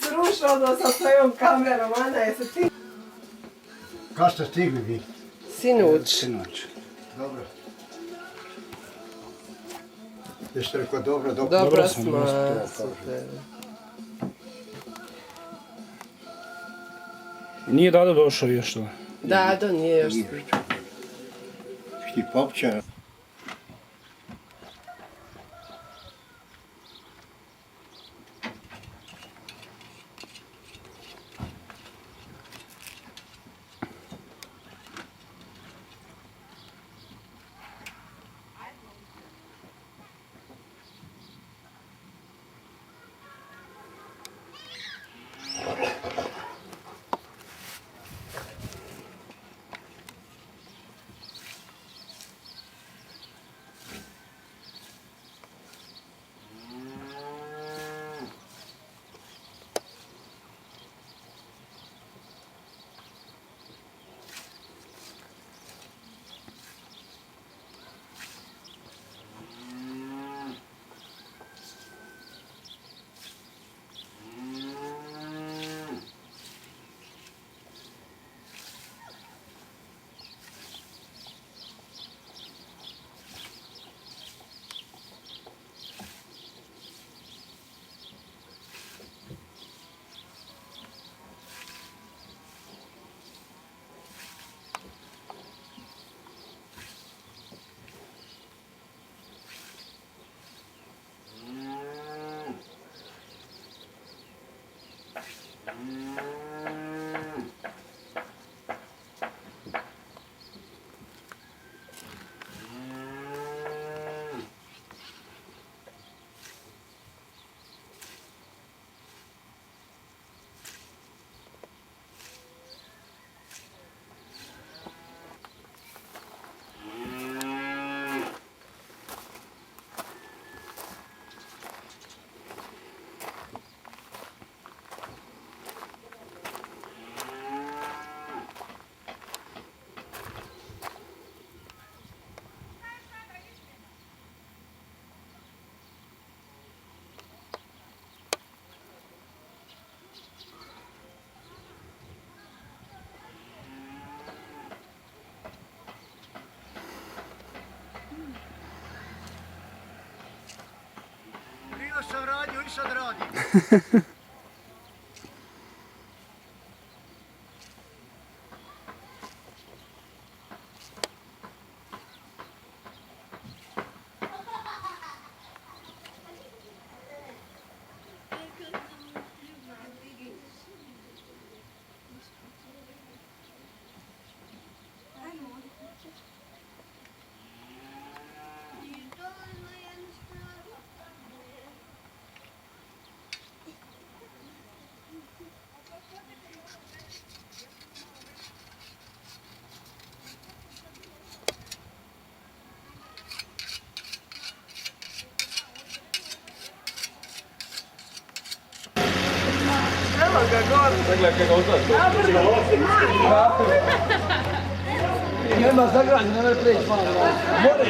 Srušao da sa svojom kamerom, Ana, jesi ti? Kad ste stigli vi? Sinoć. Dobro. Jeste rekao dobro, Dobro smo, super. Nije Dado došao još to? Dado nije još. Šti popća. Sam radio i sad radim. Evo ga gore. Pogledaj kako ostaje. Nema zagranje, nema preći malo. More,